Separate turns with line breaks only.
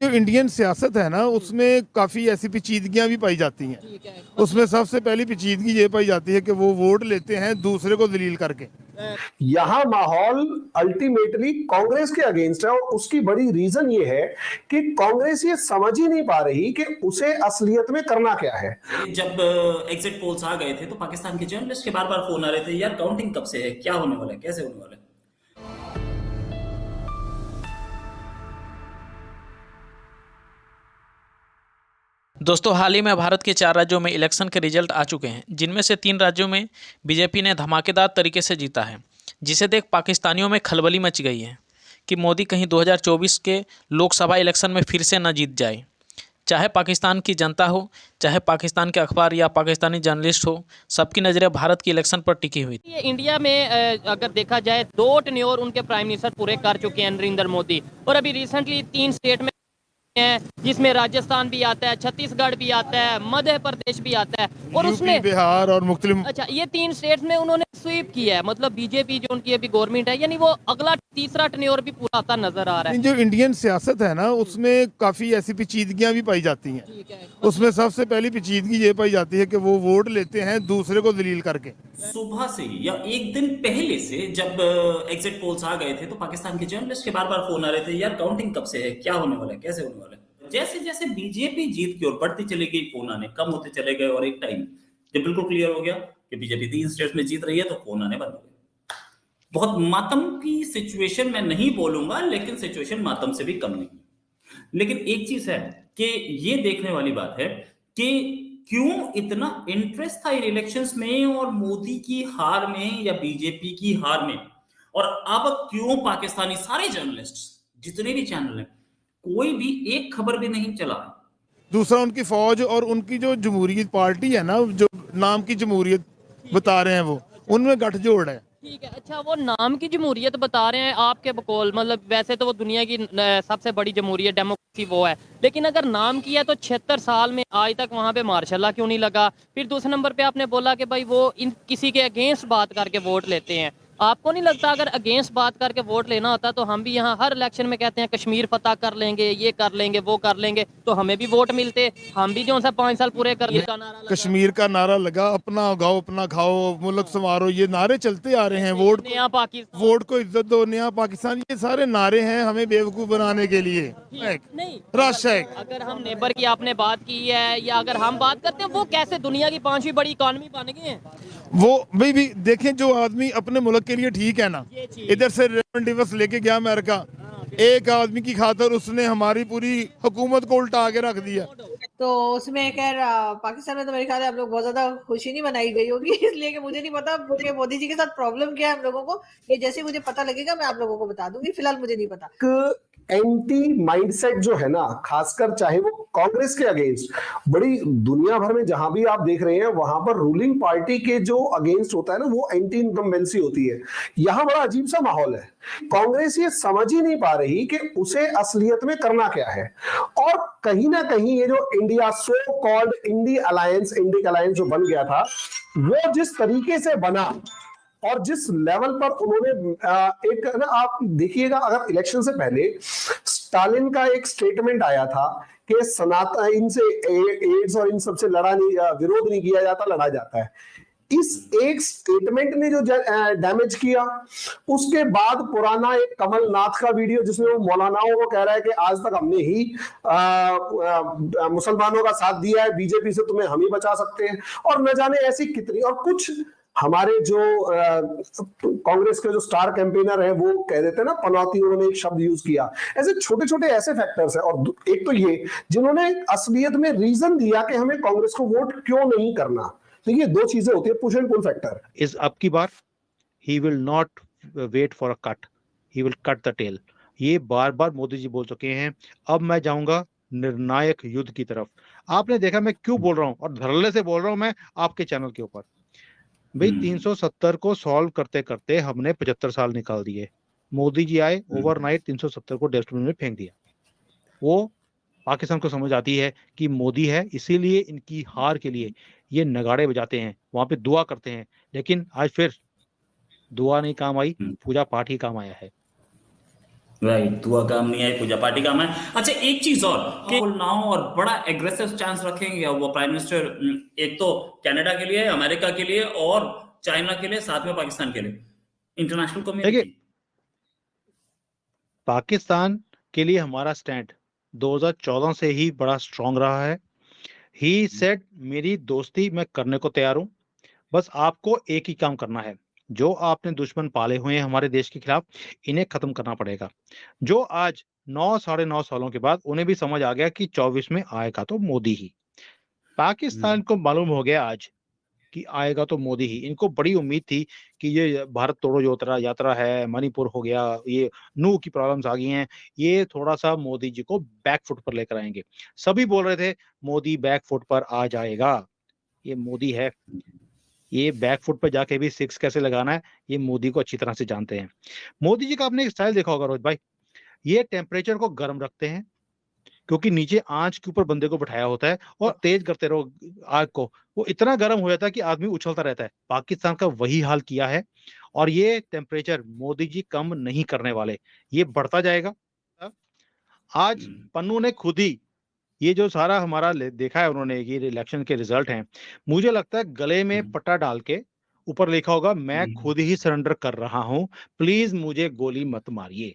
जो इंडियन सियासत है ना, उसमें काफ़ी ऐसी पेचीदगियां भी पाई जाती हैं।
ठीक है।
उसमें सबसे पहली पेचीदगी ये पाई जाती है कि वो वोट लेते हैं दूसरे को दलील करके।
यहां माहौल अल्टीमेटली कांग्रेस के अगेंस्ट है, और उसकी बड़ी रीजन ये है कि कांग्रेस ये समझ ही नहीं पा रही कि उसे असलियत में करना क्या है।
जब एग्जिट पोल्स आ गए थे तो पाकिस्तान के जर्नलिस्ट के बार बार फोन आ रहे थे, यार काउंटिंग कब से है, क्या होने वाला है, कैसे होने वाला है।
दोस्तों, हाल ही में भारत के 4 राज्यों में इलेक्शन के रिजल्ट आ चुके हैं, जिनमें से 3 राज्यों में बीजेपी ने धमाकेदार तरीके से जीता है, जिसे देख पाकिस्तानियों में खलबली मच गई है कि मोदी कहीं 2024 के लोकसभा इलेक्शन में फिर से न जीत जाए। चाहे पाकिस्तान की जनता हो, चाहे पाकिस्तान के अखबार या पाकिस्तानी जर्नलिस्ट हो, सबकी नज़रें भारत की इलेक्शन पर टिकी हुई।
ये इंडिया में अगर देखा जाए 2 टेन्योर उनके प्राइम मिनिस्टर पूरे कर चुके हैं नरेंद्र मोदी, और अभी रिसेंटली 3 स्टेट में हैं, जिसमें राजस्थान भी आता है, छत्तीसगढ़ भी आता है, मध्य प्रदेश भी आता है, और उसमें
बिहार और मुख्तलिफ।
अच्छा, ये 3 स्टेट्स में उन्होंने स्वीप किया है। मतलब बीजेपी जो उनकी अभी गवर्नमेंट है, यानी वो अगला तीसरा टेन्योर भी पूरा आता नजर आ रहा है।
जो इंडियन सियासत है ना, उसमें काफ़ी ऐसी पेचीदगियां भी पाई जाती हैं।
ठीक है।
उसमें सबसे पहली पेचीदगी ये पाई जाती है कि वो वोट लेते हैं दूसरे को दलील करके।
सुबह से या एक दिन पहले से जब एग्जिट पोल्स आ गए थे तो पाकिस्तान के जर्नलिस्ट के बार बार फोन आ रहे थे, यार काउंटिंग कब से है, क्या होने वाला है, कैसे होने वाला है। जैसे जैसे बीजेपी जीत की ओर बढ़ती चली गई, फोन आने कम होते चले गए, और एक टाइम जब बिल्कुल क्लियर हो गया कि बीजेपी 3 स्टेट्स में जीत रही है तो फोन आने बंद हो गए। बहुत मातम की सिचुएशन मैं नहीं बोलूंगा, लेकिन सिचुएशन मातम से भी कम नहीं। लेकिन एक चीज है कि ये देखने वाली बात है कि क्यों इतना इंटरेस्ट था इन इलेक्शंस में और मोदी की हार में या बीजेपी की हार में, और अब क्यों पाकिस्तानी सारे जर्नलिस्ट जितने भी चैनल हैं, कोई भी एक खबर भी नहीं चला।
दूसरा, उनकी फौज और उनकी जो जमहूरियत पार्टी है ना, जो नाम की जमहूरियत बता रहे हैं, वो उनमें गठजोड़ है।
ठीक है। अच्छा, वो नाम की जमहूरियत बता रहे हैं आपके बकौल, मतलब वैसे तो वो दुनिया की सबसे बड़ी जमहूरियत डेमोक्रेसी वो है, लेकिन अगर नाम किया तो 76 साल में आज तक वहाँ पे मार्शल क्यों नहीं लगा। फिर दूसरे नंबर पे आपने बोला कि भाई वो इन किसी के अगेंस्ट बात करके वोट लेते हैं। आपको नहीं लगता अगर अगेंस्ट बात करके वोट लेना होता तो हम भी यहाँ हर इलेक्शन में कहते हैं कश्मीर फतह कर लेंगे, ये कर लेंगे, वो कर लेंगे, तो हमें भी वोट मिलते, हम भी जो सा 5 साल पूरे कर देता।
कश्मीर का नारा लगा, अपना उगाओ अपना खाओ, मुल्क संवारो, ये नारे चलते आ रहे हैं। वोट को इज्जत दो, नया पाकिस्तान, ये सारे नारे हैं हमें बेवकूफ बनाने के लिए।
नहीं,
रश है।
अगर हम नेबर की आपने बात की है, या अगर हम बात करते हैं, वो कैसे दुनिया की 5वीं बड़ी इकॉनमी बन गए हैं।
वो भाई भी देखें, जो आदमी अपने मुल्क के लिए ठीक है ना, इधर से रेमंड डिवस लेके गया अमेरिका, एक आदमी की खातर उसने हमारी पूरी हुकूमत को उल्टा आगे रख दिया।
तो उसमें खैर पाकिस्तान में तो मेरे ख्याल है आप लोग बहुत ज्यादा खुशी नहीं मनाई गई होगी, इसलिए कि मुझे नहीं पता कि मोदी जी के साथ प्रॉब्लम क्या है हम लोगों को। ये जैसे मुझे पता लगेगा मैं आप लोगों को बता दूंगी, फिलहाल मुझे नहीं पता।
एंटी माइंडसेट जो है ना, खासकर चाहे वो कांग्रेस के अगेंस्ट, बड़ी दुनिया भर में जहां भी आप देख रहे हैं वहां पर रूलिंग पार्टी के जो अगेंस्ट होता है ना, वो एंटी इनकम्बेंसी होती है। यहां बड़ा अजीब सा माहौल है। कांग्रेस ये समझ ही नहीं पा रही कि उसे असलियत में करना क्या है, और कहीं ना कहीं ये जो India so called INDI alliance जो बन गया था, वो जिस तरीके से बना और जिस लेवल पर उन्होंने एक ना, आप देखिएगा, अगर इलेक्शन से पहले स्टालिन का एक स्टेटमेंट आया था कि सनातन इनसे एड्स और इन सबसे विरोध नहीं किया जाता, लड़ा जाता है। इस एक स्टेटमेंट ने जो डैमेज किया, उसके बाद पुराना एक कमलनाथ का वीडियो जिसमें वो मौलानाओं को कह रहा है कि आज तक हमने ही मुसलमानों का साथ दिया है, बीजेपी से तुम्हें हम ही बचा सकते हैं, और न जाने ऐसी कितनी, और कुछ हमारे जो कांग्रेस के जो स्टार कैंपेनर हैं वो कह देते हैं ना, पनौती, उन्होंने एक शब्द यूज किया। ऐसे छोटे छोटे ऐसे फैक्टर्स हैं, और एक तो ये जिन्होंने असलियत में रीजन दिया कि हमें कांग्रेस को वोट क्यों नहीं करना। तो ये 2 चीजें होती है, पुश एंड पुल फैक्टर।
इस अब की बार he will not wait for a cut, he will cut the tail. ये बार बार मोदी जी बोल चुके हैं। अब मैं जाऊंगा निर्णायक युद्ध की तरफ। आपने देखा मैं क्यों बोल रहा हूं, और धड़ल्ले से बोल रहा हूं मैं आपके चैनल के ऊपर। भाई 370 को सॉल्व करते करते हमने 75 साल निकाल दिए। मोदी जी आए, ओवरनाइट 370 को डस्टबिन में फेंक दिया। वो पाकिस्तान को समझ आती है कि मोदी है, इसीलिए इनकी हार के लिए ये नगाड़े बजाते हैं, वहां पे दुआ करते हैं। लेकिन आज फिर दुआ नहीं काम आई, पूजा पाठ ही काम आया है।
राइट, दुआ काम नहीं आई, पूजा पार्टी काम है। अच्छा, एक चीज और कि नाउ और बड़ा एग्रेसिव चांस रखेंगे वो प्राइम मिनिस्टर, एक तो कनाडा के लिए, अमेरिका के लिए और चाइना के लिए, साथ में पाकिस्तान के लिए, इंटरनेशनल
देखिए,
कम्युनिटी।
पाकिस्तान के लिए हमारा स्टैंड 2014 से ही बड़ा स्ट्रांग रहा है। ही सेड मेरी दोस्ती मैं करने को तैयार हूं, बस आपको एक ही काम करना है, जो आपने दुश्मन पाले हुए हैं हमारे देश के खिलाफ, इन्हें खत्म करना पड़ेगा। जो आज 9 साढ़े 9 सालों के बाद उन्हें भी समझ आ गया कि 24 में आएगा तो मोदी ही। पाकिस्तान को मालूम हो गया आज कि आएगा तो मोदी ही। इनको बड़ी उम्मीद थी कि ये भारत तोड़ो यात्रा यात्रा है, मणिपुर हो गया, ये नू की प्रॉब्लम्स आ गई हैं, ये थोड़ा सा मोदी जी को बैक फुट पर लेकर आएंगे। सभी बोल रहे थे मोदी बैक फुट पर आ जाएगा, ये मोदी है, ये बैक फुट पर जाके भी सिक्स कैसे लगाना है ये मोदी को अच्छी तरह से जानते हैं। मोदी जी का आपने एक स्टाइल देखा होगा रोहित भाई, ये टेम्परेचर को गर्म रखते हैं, क्योंकि नीचे आंच के ऊपर बंदे को बिठाया होता है और तेज करते रहो आग को, वो इतना गर्म हो जाता है कि आदमी उछलता रहता है। पाकिस्तान का वही हाल किया है और ये टेम्परेचर मोदी जी कम नहीं करने वाले, ये बढ़ता जाएगा। आज पन्नू ने खुद ही ये जो सारा हमारा देखा है उन्होंने, ये इलेक्शन के रिजल्ट हैं, मुझे लगता है गले में पट्टा डाल के ऊपर लिखा होगा मैं खुद ही सरेंडर कर रहा हूं, प्लीज मुझे गोली मत मारिए।